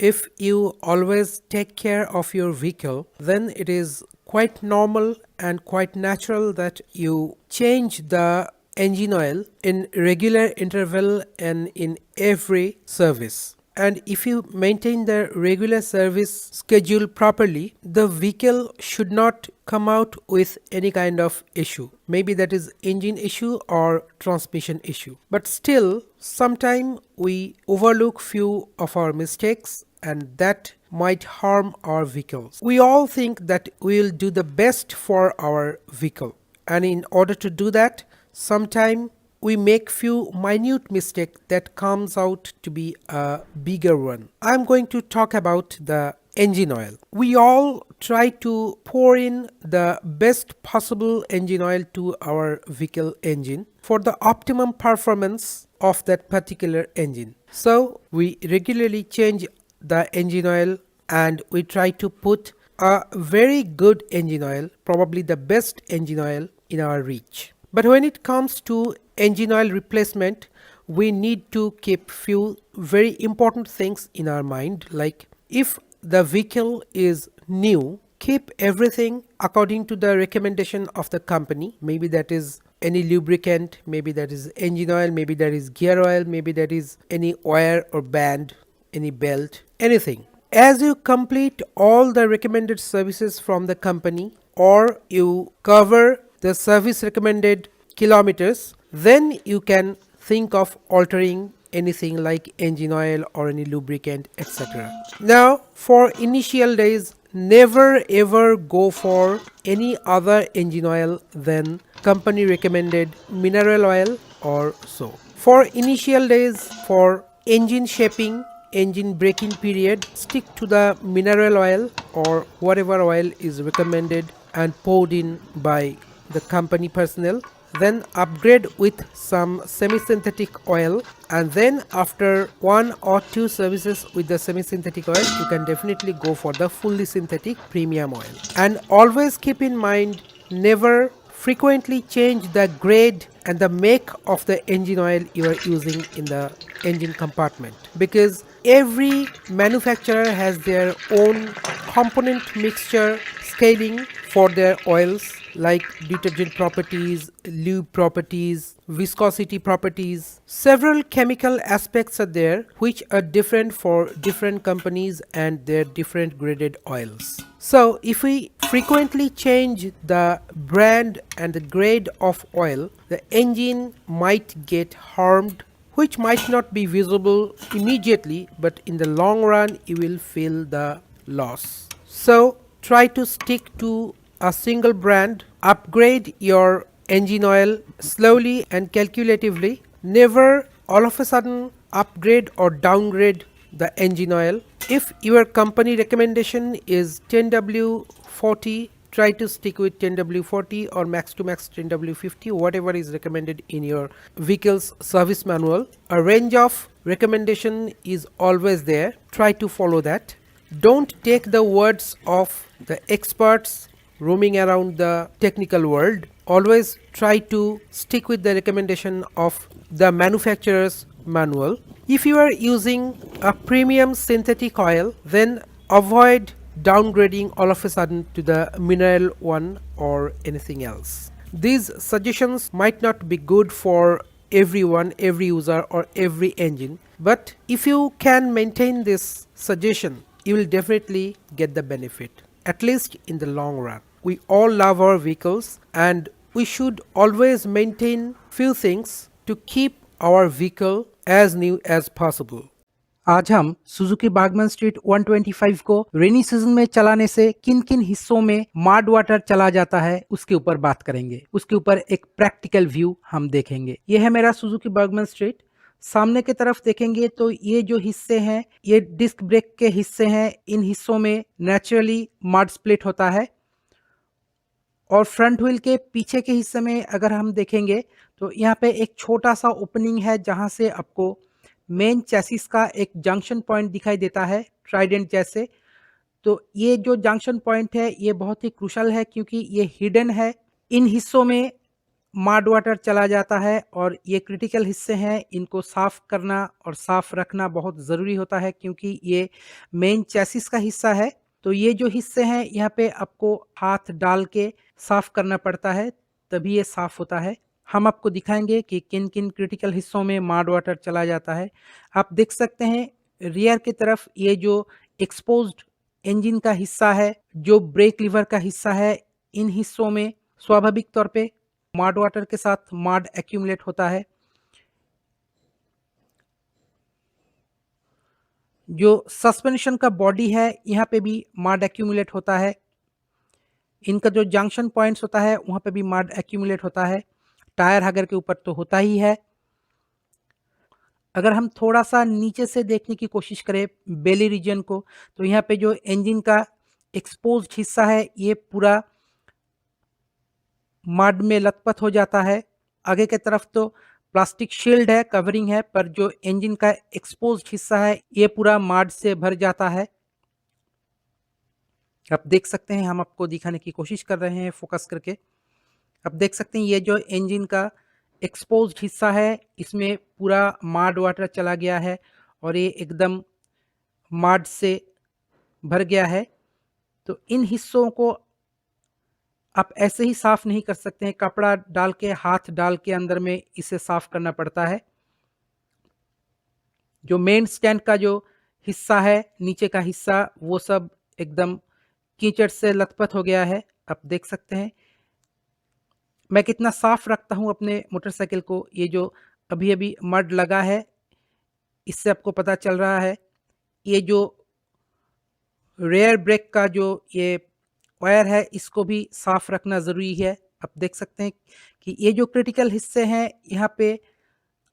if you always take care of your vehicle, then it is quite normal and quite natural that you change the engine oil in regular interval and in every service. And if you maintain the regular service schedule properly, the vehicle should not come out with any kind of issue. Maybe that is engine issue or transmission issue. But still, sometime we overlook few of our mistakes and that might harm our vehicles. We all think that we will do the best for our vehicle. And in order to do that, sometime we make few minute mistake that comes out to be a bigger one. I'm going to talk about the engine oil. We all try to pour in the best possible engine oil to our vehicle engine for the optimum performance of that particular engine. So we regularly change the engine oil and we try to put a very good engine oil, probably the best engine oil in our reach. But when it comes to engine oil replacement, we need to keep few very important things in our mind, like if the vehicle is new, keep everything according to the recommendation of the company. Maybe that is any lubricant, maybe that is engine oil, maybe that is gear oil, maybe that is any wire or band, any belt, anything. As you complete all the recommended services from the company or you cover the service recommended kilometers, then you can think of altering anything like engine oil or any lubricant, etc. Now, for initial days, never ever go for any other engine oil than company recommended mineral oil or so. For initial days, for engine shaping, engine braking period, stick to the mineral oil or whatever oil is recommended and poured in by the company personnel. Then upgrade with some semi-synthetic oil, and then after 1 or 2 services with the semi-synthetic oil, you can definitely go for the fully synthetic premium oil. And always keep in mind, never frequently change the grade and the make of the engine oil you are using in the engine compartment, because every manufacturer has their own component mixture scaling for their oils, like detergent properties, lube properties, viscosity properties. Several chemical aspects are there which are different for different companies and their different graded oils. So if we frequently change the brand and the grade of oil, the engine might get harmed, which might not be visible immediately, but in the long run you will feel the loss. So try to stick to a single brand, upgrade your engine oil slowly and calculatively. Never all of a sudden upgrade or downgrade the engine oil. If your company recommendation is 10W40, try to stick with 10W40 or max to max 10W50, whatever is recommended in your vehicle's service manual. A range of recommendation is always there. Try to follow that. Don't take the words of the experts roaming around the technical world. Always try to stick with the recommendation of the manufacturer's manual. If you are using a premium synthetic oil, then avoid downgrading all of a sudden to the mineral one or anything else. These suggestions might not be good for everyone, every user or every engine, but if you can maintain this suggestion, you will definitely get the benefit, at least in the long run. We all love our vehicles and we should always maintain few things to keep our vehicle as new as possible. आज हम Suzuki बागमन street 125 को rainy season में चलाने से किन किन हिस्सों में माड वाटर चला जाता है उसके ऊपर बात करेंगे। उसके ऊपर एक प्रैक्टिकल व्यू हम देखेंगे। ये है मेरा सुजुकी बागमन स्ट्रीट। सामने की तरफ देखेंगे तो ये जो हिस्से हैं ये डिस्क ब्रेक के हिस्से हैं। इन हिस्सों में नेचुरली मड स्प्लिट होता है और फ्रंट व्हील के पीछे के हिस्से में अगर हम देखेंगे तो यहाँ पे एक छोटा सा ओपनिंग है जहाँ से आपको मेन चैसिस का एक जंक्शन पॉइंट दिखाई देता है ट्राइडेंट जैसे। तो ये जो जंक्शन पॉइंट है ये बहुत ही क्रूशल है क्योंकि ये हिडन है। इन हिस्सों में माड वाटर चला जाता है और ये क्रिटिकल हिस्से हैं, इनको साफ़ करना और साफ़ रखना बहुत ज़रूरी होता है क्योंकि ये मेन चैसिस का हिस्सा है। तो ये जो हिस्से हैं यहाँ पे आपको हाथ डाल के साफ़ करना पड़ता है, तभी ये साफ़ होता है। हम आपको दिखाएँगे कि किन-किन क्रिटिकल हिस्सों में माड वाटर चला जाता है। आप देख सकते हैं रियर की तरफ ये जो एक्सपोज़्ड इंजन का हिस्सा है, जो ब्रेक लीवर का हिस्सा है, इन हिस्सों में स्वाभाविक तौर पे माड वाटर के साथ माड एक्यूमुलेट होता है। जो सस्पेंशन का बॉडी है, यहाँ पे भी माड एक्यूमुलेट होता है। इनका जो जंक्शन पॉइंट्स होता है, वहाँ पे भी माड एक्यूमुलेट होता है। टायर हगर के ऊपर तो होता ही है। अगर हम थोड़ा-सा नीचे से देखने की कोशिश करें बेली रीजन को, तो यहाँ पे जो इंजन का एक्सपोज़्ड हिस्सा है, ये पूरा मड में लथपथ हो जाता है। आगे की तरफ तो प्लास्टिक शील्ड है, कवरिंग है, पर जो इंजन का एक्सपोज़्ड हिस्सा है, ये पूरा मड से भर जाता है। आप देख सकते हैं, हम आपको दिखाने की कोशिश कर रहे हैं फ़ोकस करके। आप देख सकते हैं ये जो इंजन का एक्सपोज़्ड हिस्सा है, इसमें पूरा मड वाटर चला गया है और ये एकदम मड से भर गया है। तो इन हिस्सों को आप ऐसे ही साफ़ नहीं कर सकते हैं, कपड़ा डाल के, हाथ डाल के अंदर में इसे साफ़ करना पड़ता है। जो मेन स्टैंड का जो हिस्सा है, नीचे का हिस्सा, वो सब एकदम कीचड़ से लथपथ हो गया है। आप देख सकते हैं मैं कितना साफ़ रखता हूँ अपने मोटरसाइकिल को। ये जो अभी-अभी मड लगा है, इससे आपको पता चल रहा है। ये जो रेयर ब्रेक का जो ये वायर है, इसको भी साफ़ रखना ज़रूरी है। आप देख सकते हैं कि ये जो क्रिटिकल हिस्से हैं, यहाँ पे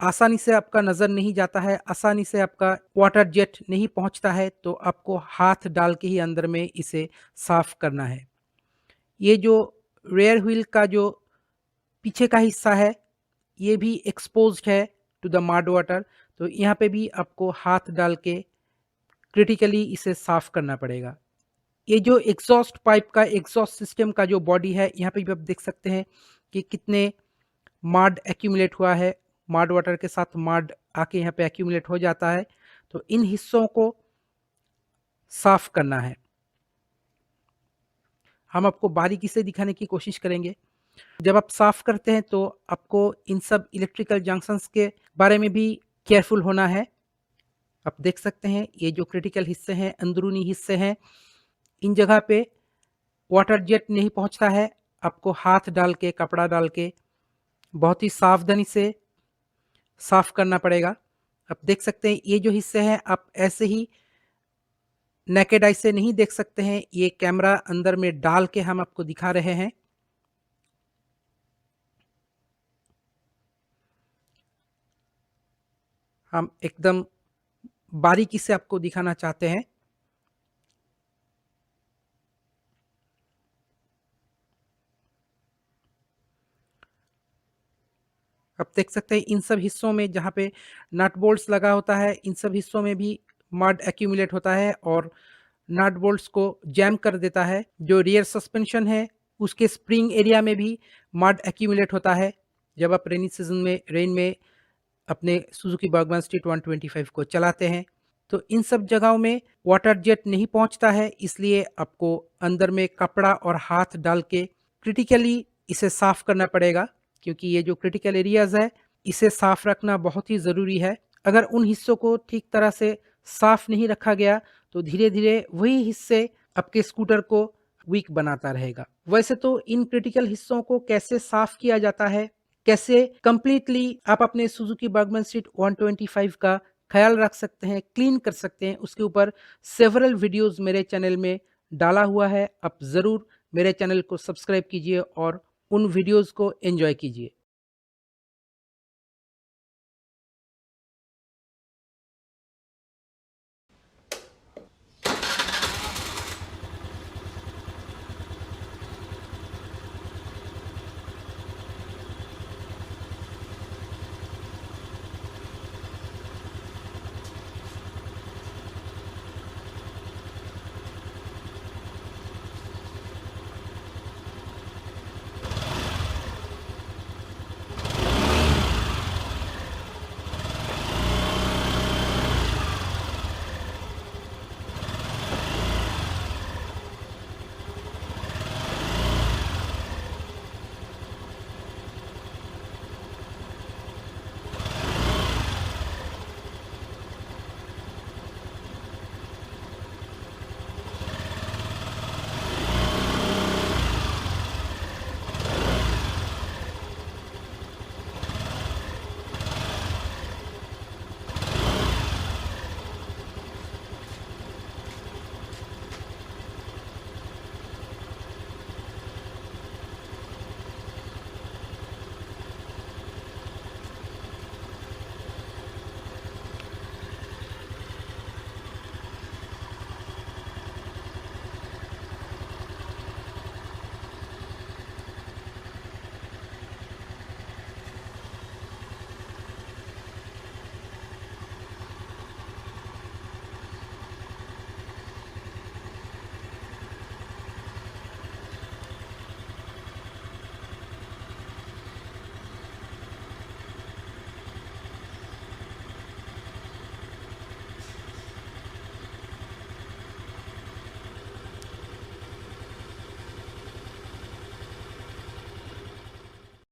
आसानी से आपका नज़र नहीं जाता है, आसानी से आपका वाटर जेट नहीं पहुँचता है, तो आपको हाथ डाल के ही अंदर में इसे साफ़ करना है। ये जो रेयर व्हील का जो पीछे का हिस्सा है, ये भी एक्सपोज़्ड है टू द मड वाटर, तो यहाँ पे भी आपको हाथ डाल के क्रिटिकली इसे साफ़ करना पड़ेगा। ये जो एग्ज़ॉस्ट पाइप का एग्ज़ॉस्ट सिस्टम का जो बॉडी है, यहाँ पे भी आप देख सकते हैं कि कितने मड एक्यूमुलेट हुआ है। मड वाटर के साथ मड आके यहाँ पे एक्यूमुलेट हो जाता है, तो इन हिस्सों को साफ़ करना है। हम आपको बारीकी से दिखाने की कोशिश करेंगे। जब आप साफ़ करते हैं तो आपको इन सब इलेक्ट्रिकल जंक्शंस के बारे में भी केयरफुल होना है। आप देख सकते हैं ये जो क्रिटिकल हिस्से हैं, अंदरूनी हिस्से हैं, इन जगह पे वाटर जेट नहीं पहुंचता है। आपको हाथ डाल के, कपड़ा डाल के बहुत ही सावधानी से साफ़ करना पड़ेगा। आप देख सकते हैं ये जो हिस्से हैं, आप ऐसे ही नेकेड आई से नहीं देख सकते हैं, ये कैमरा अंदर में डाल के हम आपको दिखा रहे हैं। हम एकदम बारीकी से आपको दिखाना चाहते हैं। आप देख सकते हैं इन सब हिस्सों में जहाँ पे नट बोल्ट्स लगा होता है, इन सब हिस्सों में भी मड एक्यूमुलेट होता है और नट बोल्ट्स को जैम कर देता है। जो रियर सस्पेंशन है, उसके स्प्रिंग एरिया में भी मड एक्यूमुलेट होता है। जब आप रेनी सीजन में रेन में अपने सुजुकी बागवान स्ट्रीट 125 को चलाते हैं, तो इन सब जगहों में वाटर जेट नहीं पहुंचता है, इसलिए आपको अंदर में कपड़ा और हाथ डाल के क्रिटिकली इसे साफ़ करना पड़ेगा, क्योंकि ये जो क्रिटिकल एरियाज़ है, इसे साफ़ रखना बहुत ही ज़रूरी है। अगर उन हिस्सों को ठीक तरह से साफ़ नहीं रखा गया, तो धीरे-धीरे वही हिस्से आपके स्कूटर को वीक बनाता रहेगा। वैसे तो इन क्रिटिकल हिस्सों को कैसे साफ़ किया जाता है, कैसे कंप्लीटली आप अपने सुजुकी बर्गमन स्ट्रीट 125 का ख्याल रख सकते हैं, क्लीन कर सकते हैं, उसके ऊपर सेवरल वीडियोज़ मेरे चैनल में डाला हुआ है। आप ज़रूर मेरे चैनल को सब्सक्राइब कीजिए और उन वीडियोज़ को एन्जॉय कीजिए।